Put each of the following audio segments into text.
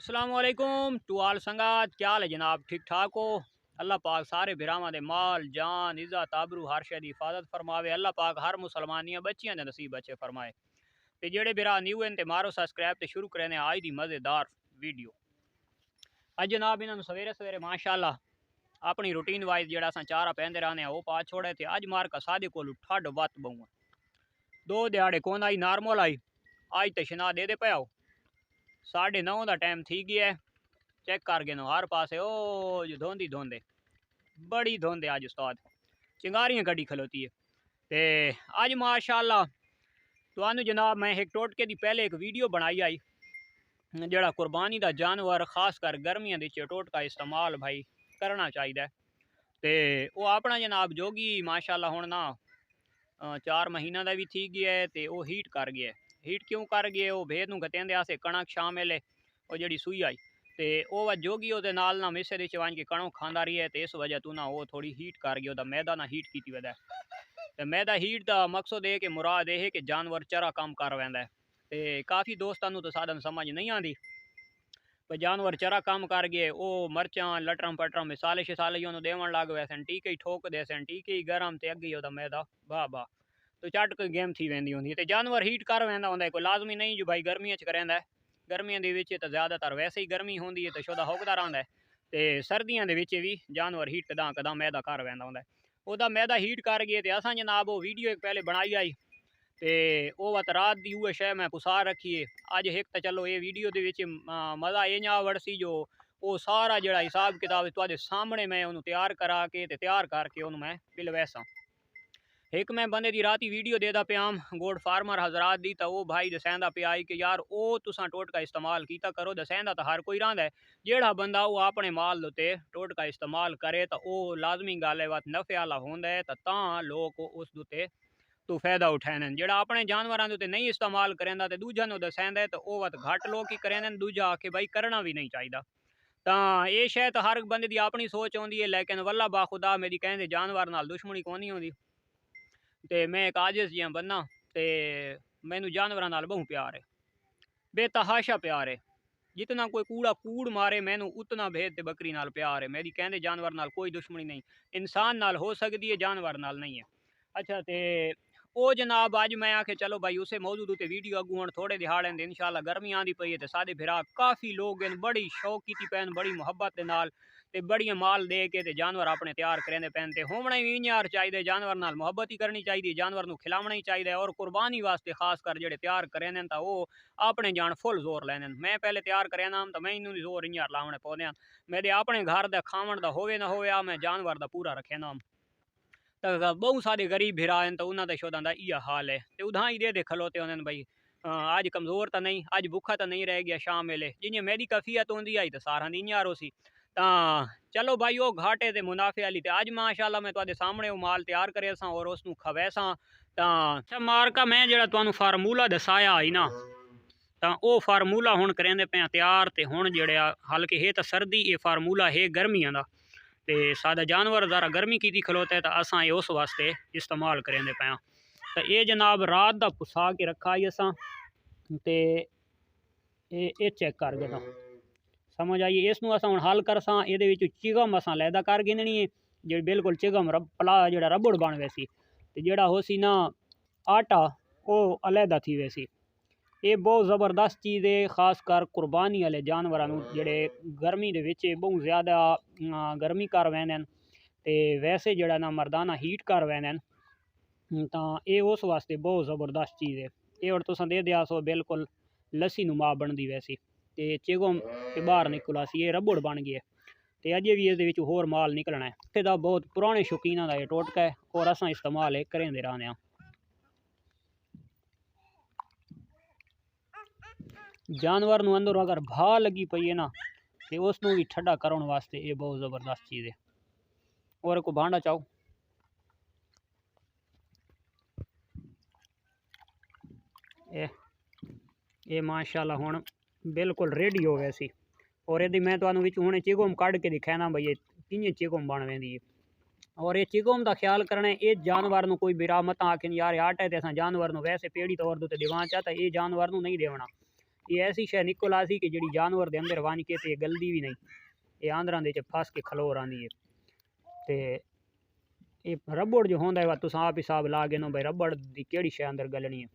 अस्सलामुअलैकुम टू आल संगात, क्या हाल है जनाब? ठीक ठाक हो? अल्लाह पाक सारे बिरावां दे माल जान इज्जत आबरू हर शे दी हिफाजत फरमावे। अल्लाह पाक हर मुसलमानियां बच्चियां दे नसीब बच्चे फरमाए। ते जेड़े बिरा न्यू हैं ते मारो सब्सक्राइब ते शुरू करने आज दी मज़ेदार वीडियो। अज जनाब इन्होंने सवेरे सवेरे माशाअल्लाह अपनी रूटीन वाइज जेड़ा असां चारा पैंदे रहने वो पा छोड़े थे। अज मार का सादे को ठड वत बहुआ दो दिहाड़े कौन आई नॉर्मल आई। अज तो शना दे पे आओ 9:30 का टाइम थी गया है। चेक कर गए हर पासे ओ जो धोंदी धोंदे बड़ी धोंदे अज उस्ताद चिंगारियां गड्डी खलोती है। ते अज माशाअल्लाह तुहानू जनाब मैं एक टोटके दी पहले एक वीडियो बनाई आई जेड़ा कुर्बानी दा जानवर खास कर गर्मियां दी टोटका इस्तेमाल भाई करना चाहिए। ते वो अपना जनाब जोगी माशाअल्लाह हुण ना 4 महीना का भी थी गया है। तो वह हीट कर गया है। हीट क्यों कर गए? वो भेद नूं गतेंदे आसे कणक शामिल है वो जी सूई आई तो वह जोगी वो नाल ना मिसे दे वन के कणों खाता रही है। तो इस वजह तू ना वो थोड़ी हीट कर गया मैदा ना हीट की वजह। तो मैदा हीट का मकसद है कि मुराद यह है कि जानवर चरा काम कर वैंदा है। तो काफ़ी दोस्तों तो साधन समझ नहीं आती पर जानवर चरा काम कर गए वो मरचा लटरम पटरम मिसाले शिसाले देवन लग वैसे टीके ही ठोक दे सन टीके ही गर्म तो अगे ही मैदा वाह वाह तो झट कोई गेम थी वेंदी होंदी। तो जानवर हीट कर वेंदा होंदा कोई लाजमी नहीं जो भाई गर्मियों करेंदा है। गर्मियों के तो ज़्यादातर वैसे ही गर्मी होंदी है तो शोदा होकदा रहिंदा है। तो सर्दियों के भी जानवर हीट कदा कदा मैदा कर वेंदा होंदा है। ओदा मैदा हीट कर गए तो असां जनाब वो वीडियो एक पहले बनाई आई तो वह वत रात की उह शै मैं पुसा रखी है। अज एक तो चलो ये वीडियो के मज़ा इं वड़सी जो वो सारा जड़ा हिसाब किताब तुहाडे सामने मैं उन्होंने तैयार करा के तैयार करके उन्होंने मैं पिलवैसा। एक मैं बंदे की रात वीडियो देता प्याम गोड फार्मर हजरात दी तो वो भाई दसैंदा पे आई कि यार वो तुसा टोटका इस्तेमाल किया करो। दसैंदा तो हर कोई रहा है जेड़ा बंदा वो अपने माल उत्ते टोटका इस्तेमाल करे तो वो लाजमी गल है वत नफे वाला होंदा है तो लोग उस उत्ते तो फायदा उठाने जेड़ा अपने जानवरों के नहीं इस्तेमाल करेंदा तो दूजा नु दसैंदा है तो वो वत घट लोग ही करेंदे दूजा आके भाई करना भी नहीं चाहिए। तो ये शय तो हर बंदे की अपनी सोच आती है लेकिन वल्ला बाखुदा मेरी कहते जानवर नाल दुश्मनी कौन नहीं होती। तो मैं एक आजिज़ जिहा बन्ना तो मैनू जानवरों नाल बहु प्यार है बेतहाशा प्यार है। जितना कोई कूड़ा कूड़ मारे मैनू उतना भेद ते बकरी नाल प्यार है। मेरी कहते जानवर नाल कोई दुश्मनी नहीं। इंसान नाल हो सकती है जानवर नाल नहीं है। अच्छा तो वो जनाब अज मैं आखे चलो भाई उसे मौजूद उत्ते वीडियो अगू हम थोड़े दिहाड़े इंशाल्लाह गर्मी आती पई है तो सादे फिरा काफ़ी लोग बड़ी शौक की पैन बड़ी मुहब्बत के नाल ते बड़िया माल दे के जानवर अपने तैयार करेंदे पैन ते होना भी इं चाहिए जानवर नाल मुहब्बत ही करनी चाहिए जानवर को खिलावना ही चाहिए और कुर्बानी वास्ते खास कर जेडे तैयार करेंदे तो वो अपने जान फुल जोर लैंदे। मैं पहले तैयार करेंदा तो मैं इनू जोर इं लावने पौंदे मेरे अपने घर का खावन का होवे ना होवे मैं जानवर का पूरा रखेंदा। तो बहुत सारे गरीब भिरा हैं तो उन्होंने शोधा का यह हाल है तो उदा ही दे खलोते होंगे भाई अज कमज़ोर तो नहीं अज भुखा तो नहीं रह गया शाम वेले जिन्हें मेरी कफियत होंगी आई तो सारा दी इं रोसी तो चलो भाई वो घाटे तो मुनाफे वाली तो अज माशाअल्लाह मैं तुहाडे सामने वो माल तैयार करे और उसनू खवैसा तो मार्का मैं जो तुहानू फार्मूला दसाया आई ना तो वो फार्मूला हुण करेंदे पे तैयार तो हुण जेड़े हल्के है तो सर्दी ये फार्मूला है गर्मियों का तो सादा जानवर ज़रा गर्मी की खलोता है तो असा उस वास्ते इस्तेमाल करेंदे पे। तो ये जनाब रात का पुसा के रखा ही असा तो ये चेक कर गए समझ आइए इसनू असा हुण हल कर ये चिगम असा लैदा कर गिननी है जी बिल्कुल चिगम पला जो रबड़ बन वैसी तो जोड़ा हो सी ना आटा वो अलहदा थी वैसी। ये बहुत ज़बरदस्त चीज़ है खास कर कुर्बानी वाले जानवरों जोड़े गर्मी के बहुत ज़्यादा गर्मी कर वैंदे तो वैसे जड़ा ना मरदाना हीट कर वैंदे तो ये उस वास्ते बहुत ज़बरदस्त चीज़ है। ये और तुम दे दिया सो बिल्कुल लस्सी नुमा बनती वैसी तो चिगम के बाहर निकला सी ये रबड़ बन गया तो अजे भी ये होर माल निकलना है। इतना बहुत पुराने शौकीना का ये टोटका है और असा इस्तेमाल करेंदे रहने। जानवर नू अंदर अगर भा लगी पई है ना तो उसनू भी ठंडा करने वास्ते ये बहुत ज़बरदस्त चीज़ है। और को भांडा चाहो ये माशाल्लाह हुण बिल्कुल रेडी हो वैसी और यदि मैं तुहानू हुणे चिगम कढ़ के दिखाना भाई किं चिगम बन वेंदी है। और ये चिगम का ख्याल करना ये जानवर नू कोई बिरा मत आखिन यार आटा तो असा जानवर नू वैसे पेड़ी तौर पर दिवा चाहता ये जानवर नू नहीं देवना ये ऐसी शै निकल आसी कि जी जानवर के अंदर वन के ते गलदी भी नहीं, ये आंदरां दे फस के खलोर आंदी है। तो ये रबड़ जो होंदा है तुस आप हिसाब ला गिनो भाई रबड़ की केड़ी शै अंदर गलनी है।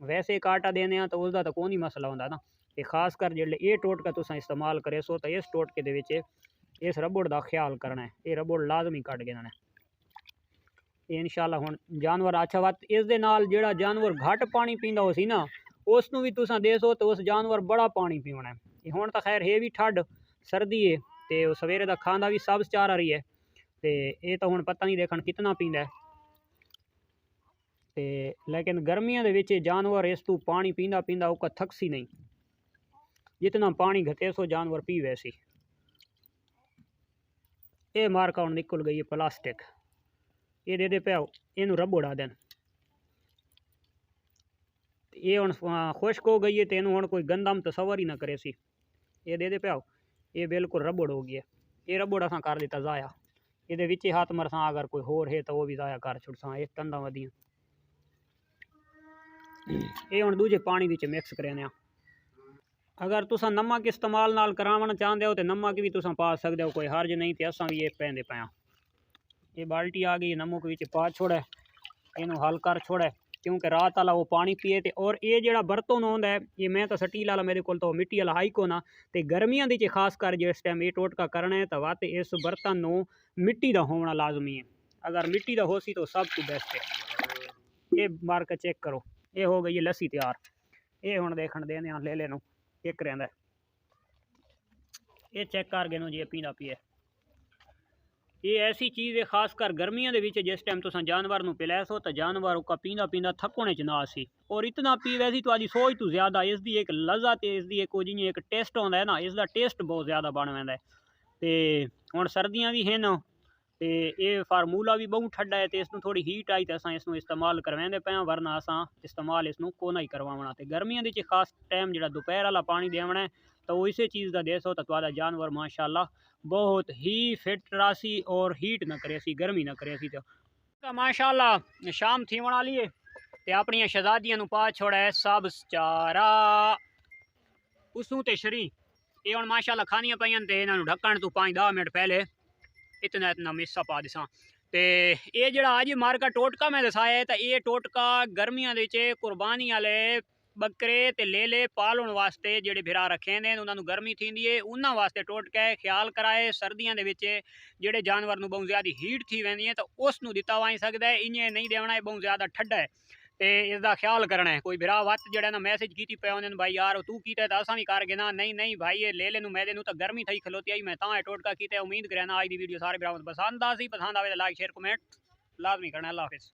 वैसे काटा देने तो उसका तो कोई नहीं मसला होंदा ना, ये खास कर जिसले ये टोटका तुस इस्तेमाल करे सो तो इस टोटके दे विच इस रबड़ का ख्याल करना है, ये रबड़ लाजमी कट देना है। ये इंशाल्लाह हुण जानवर अच्छा वत इस दे नाल जेड़ा जानवर घट पानी पींदा हो सी ना उसनू भी तुसां देसो तो उस जानवर बड़ा पानी पीवना है। हुण तो खैर है भी ठंड सर्दी है तो सवेरे का खांदा भी सब चार रही है, तो ये तो हुण पता नहीं देखन कितना पींदा है। तो लेकिन गर्मियों के विच जानवर इस तू पानी पींदा पींदा उसका थकसी नहीं, जितना पानी घटे सो जानवर पी वैसी। ये मार्का हुण निकल गई है प्लास्टिक, ये दे दे पे इन रबड़ आ देन। ये हुण खुश्क हो गई है तो इन हुण कोई गंदम तसवर ही ना करे सी। ये दे दे पे ये बिल्कुल रबड़ हो गई है, ये रबड़ असां कर दिता ज़ाया। ये विच हाथ मरसा अगर कोई होर है तो वो भी ज़ाया कर छुड़सा, एक कंधा वधियां। ये हुण दूजे पानी विच मिक्स करने। अगर तुसा नमक इस्तेमाल नाल करावना चाहते हो तो नमक भी तुसा पा सकते हो, कोई हर्ज नहीं। तो असां भी ये पैंदे पाया, ये बाल्टी आ गई नमक विच पा छोड़े, इनू हल कर छोड़े क्योंकि रात वाला वो पानी पिए। तो और ये जो बर्तन होंदा है ये मैं तो स्टील वाला मेरे को तो मिट्टी वाला हाई को ना, तो गर्मियों के खास कर जिस टाइम ये टोटका करना है तो वत इस बर्तन नू मिट्टी का होना लाजमी है। अगर मिट्टी का हो सी तो सब कुछ बेस्ट है। ये मार के चेक करो, ये हो गई है लस्सी तैयार। ये हुण देखण देने ले लेनू एक रहा, ये चेक कर गए जी पीना पिए। ये ऐसी चीज़ है खास कर गर्मियों के विच जिस टाइम तुम जानवर नू पिलासो तो जानवर का पींदा पींदा थकने च ना आसी, और इतना पीवे सी तो आदि सोच तो ज़्यादा इसकी एक लज़त इसकी एक जिमें एक टेस्ट होंदा है ना, इसका टेस्ट बहुत ज़्यादा बन वैंदा है। तो हुण सर्दियाँ भी हैं न तो ये फार्मूला भी बहुत ठंडा है, तो इसमें थोड़ी हीट आई तो अस इसनू इस्तेमाल करवाते पे, वरना असा इस्तेमाल इसनू को ही करवाना। तो गर्मियों के खास टाइम जो दोपहर वाला पानी देवना है तो वो इसी चीज़ का देसो तो तुहाडा जानवर माशाअल्लाह बहुत ही फिट रासी और हीट ना करे सी, गर्मी ना करे सी। तो माशाअल्लाह शाम थी बना लिए तो अपन शहजादियों नू पा छोड़ा है सब चारा उसू तो शरी। ये हम माशाअल्लाह खानियां पाइयां तो इन्होंने ढक्कन तो 5-10 मिनट पहले इतना इतना मिस्सा पा दिसा। तो ये जो अज मार्का टोटका मैं दसाया है तो ये टोटका गर्मियों के कुरबानी वाले बकरे ते लेले पालन वास्ते जेडे भिरा रखे ने उन्होंने गर्मी थी है उन्होंने वास्ते टोटका है ख्याल कराए। सर्दियों के जेडे जानवर नू बहुत ज़्यादा हीट थी वैंदी है तो उसनू दिता वाई सकता है, इन्हें नहीं देना है बहुत ज़्यादा ठंडा है। तो इसका ख्याल करना है। कोई भिरा वत जो ना मैसेज की पे उन्होंने भाई यार तू कीता तो असा भी कर गए ना, नहीं नहीं भाई ये ले लेनू मैदे तो गर्मी थी खलोती आई मैं तां टोटका किया। उम्मीद करना आज की वीडियो सारे भिरावां पसंद आ सी, पसंद आए तो लाइक शेयर कमेंट लाजमी करना। अल्लाह हाफिज़।